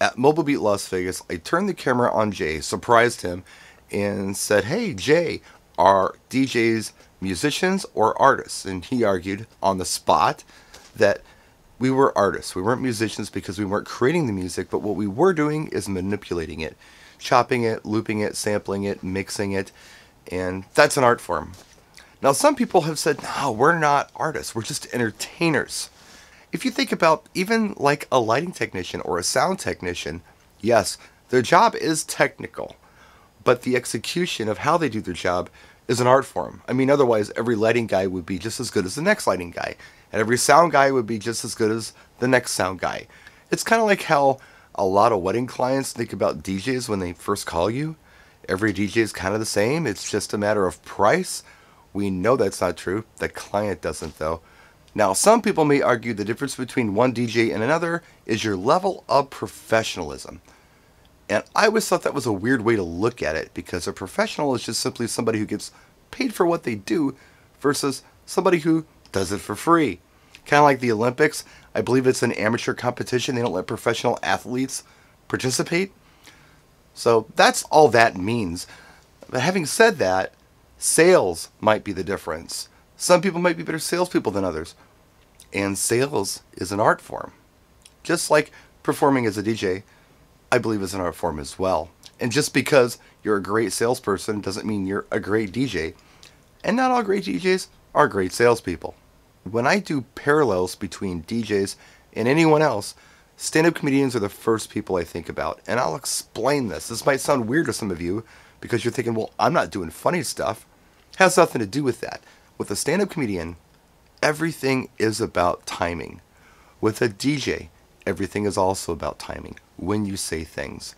At Mobile Beat Las Vegas, I turned the camera on Jay, surprised him, and said, "Hey, Jay, are DJs musicians or artists?" And he argued on the spot that we were artists. We weren't musicians because we weren't creating the music, but what we were doing is manipulating it, chopping it, looping it, sampling it, mixing it, and that's an art form. Now, some people have said, no, we're not artists, we're just entertainers. If you think about even like a lighting technician or a sound technician, yes, their job is technical, but the execution of how they do their job is an art form. I mean, otherwise, every lighting guy would be just as good as the next lighting guy, and every sound guy would be just as good as the next sound guy. It's kind of like how a lot of wedding clients think about DJs when they first call you. Every DJ is kind of the same, it's just a matter of price. We know that's not true. The client doesn't, though. Now, some people may argue the difference between one DJ and another is your level of professionalism. And I always thought that was a weird way to look at it, because a professional is just simply somebody who gets paid for what they do versus somebody who does it for free. Kind of like the Olympics. I believe it's an amateur competition. They don't let professional athletes participate. So that's all that means. But having said that, sales might be the difference. Some people might be better salespeople than others. And sales is an art form. Just like performing as a DJ, I believe is an art form as well. And just because you're a great salesperson doesn't mean you're a great DJ. And not all great DJs are great salespeople. When I do parallels between DJs and anyone else, stand-up comedians are the first people I think about. And I'll explain this. This might sound weird to some of you because you're thinking, well, I'm not doing funny stuff. It has nothing to do with that. With a stand-up comedian, everything is about timing. With a DJ, everything is also about timing. When you say things,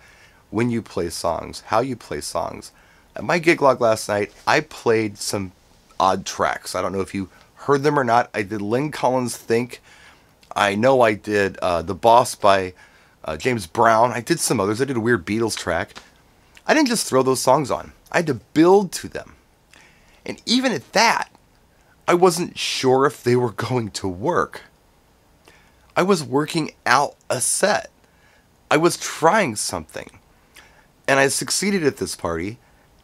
when you play songs, how you play songs. At my gig log last night, I played some odd tracks. I don't know if you heard them or not. I did Lynn Collins' Think. I know I did The Boss by James Brown. I did some others. I did a weird Beatles track. I didn't just throw those songs on. I had to build to them. And even at that, I wasn't sure if they were going to work. I was working out a set. I was trying something. And I succeeded at this party.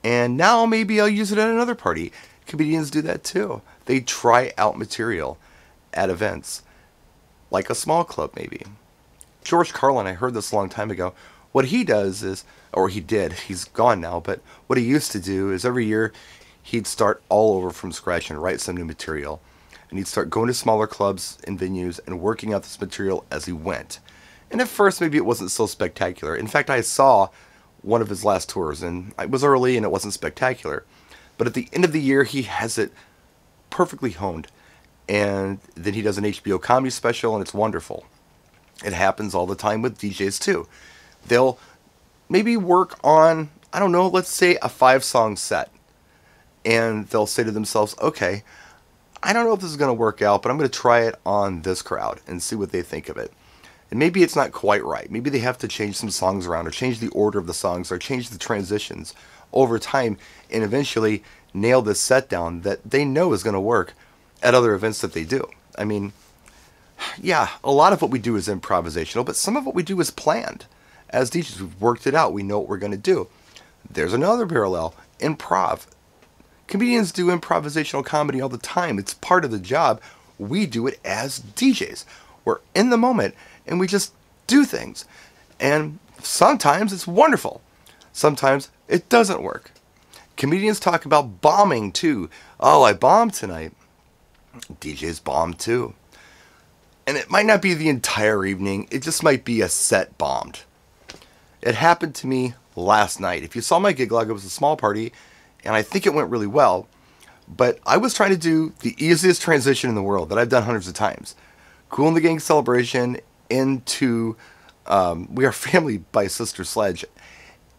And now maybe I'll use it at another party. Comedians do that too. They try out material at events. Like a small club maybe. George Carlin, I heard this a long time ago. What he does is, or he did, he's gone now, but what he used to do is every year he'd start all over from scratch and write some new material. And he'd start going to smaller clubs and venues and working out this material as he went. And at first, maybe it wasn't so spectacular. In fact, I saw one of his last tours, and it was early and it wasn't spectacular. But at the end of the year, he has it perfectly honed. And then he does an HBO comedy special, and it's wonderful. It happens all the time with DJs, too. They'll maybe work on, I don't know, let's say a 5-song set. And they'll say to themselves, okay, I don't know if this is going to work out, but I'm going to try it on this crowd and see what they think of it. And maybe it's not quite right. Maybe they have to change some songs around or change the order of the songs or change the transitions over time and eventually nail this set down that they know is going to work at other events that they do. I mean, yeah, a lot of what we do is improvisational, but some of what we do is planned. As DJs, we've worked it out. We know what we're going to do. There's another parallel. Improv. Comedians do improvisational comedy all the time. It's part of the job. We do it as DJs. We're in the moment and we just do things. And sometimes it's wonderful. Sometimes it doesn't work. Comedians talk about bombing too. Oh, I bombed tonight. DJs bomb too. And it might not be the entire evening. It just might be a set bombed. It happened to me last night. If you saw my gig log, it was a small party. And I think it went really well, but I was trying to do the easiest transition in the world that I've done hundreds of times. Cool in the Gang celebration into We Are Family by Sister Sledge.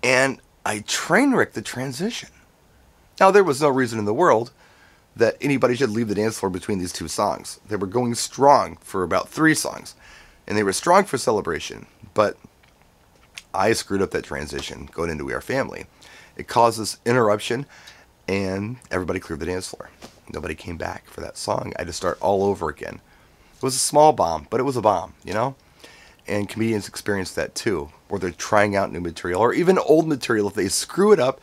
And I train wrecked the transition. Now, there was no reason in the world that anybody should leave the dance floor between these two songs. They were going strong for about 3 songs. And they were strong for celebration. But I screwed up that transition going into We Are Family. It causes interruption, and everybody cleared the dance floor. Nobody came back for that song. I had to start all over again. It was a small bomb, but it was a bomb, you know? And comedians experience that too, where they're trying out new material, or even old material. If they screw it up,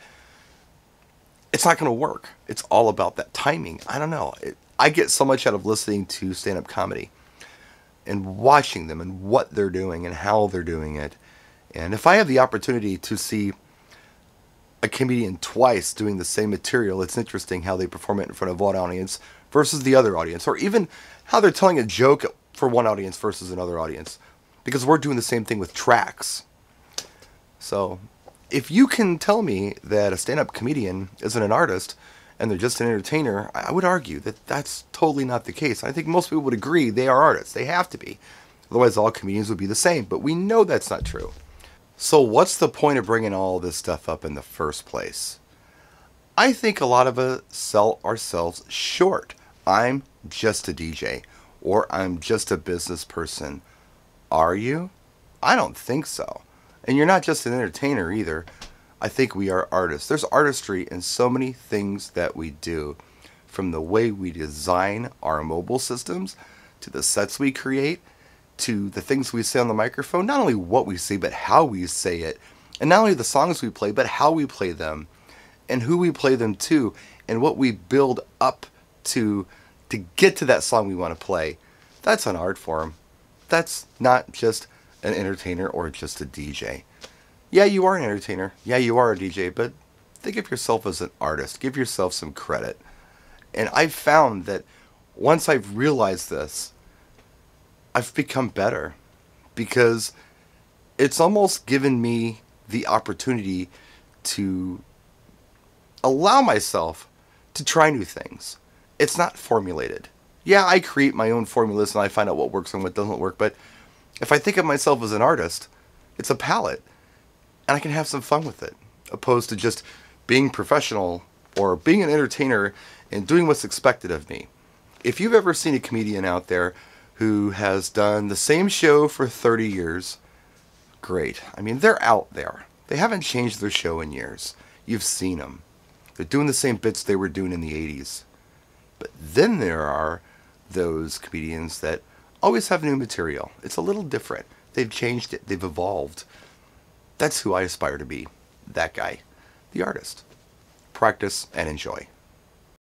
it's not going to work. It's all about that timing. I don't know. I get so much out of listening to stand-up comedy and watching them and what they're doing and how they're doing it. And if I have the opportunity to see a comedian twice doing the same material, it's interesting how they perform it in front of one audience versus the other audience, or even how they're telling a joke for one audience versus another audience, because we're doing the same thing with tracks. So if you can tell me that a stand-up comedian isn't an artist and they're just an entertainer, I would argue that that's totally not the case. I think most people would agree they are artists. They have to be. Otherwise, all comedians would be the same. But we know that's not true. So what's the point of bringing all this stuff up in the first place? I think a lot of us sell ourselves short. I'm just a DJ, or I'm just a business person. Are you? I don't think so. And you're not just an entertainer either. I think we are artists. There's artistry in so many things that we do, from the way we design our mobile systems, to the sets we create, to the things we say on the microphone. Not only what we say, but how we say it. And not only the songs we play, but how we play them, and who we play them to, and what we build up to get to that song we want to play. That's an art form. That's not just an entertainer or just a DJ. Yeah, you are an entertainer. Yeah, you are a DJ, but think of yourself as an artist. Give yourself some credit. And I've found that once I've realized this, I've become better, because it's almost given me the opportunity to allow myself to try new things. It's not formulated. Yeah, I create my own formulas and I find out what works and what doesn't work, but if I think of myself as an artist, it's a palette, and I can have some fun with it, opposed to just being professional or being an entertainer and doing what's expected of me. If you've ever seen a comedian out there who has done the same show for 30 years, great. I mean, they're out there. They haven't changed their show in years. You've seen them. They're doing the same bits they were doing in the 80s. But then there are those comedians that always have new material. It's a little different. They've changed it. They've evolved. That's who I aspire to be. That guy. The artist. Practice and enjoy.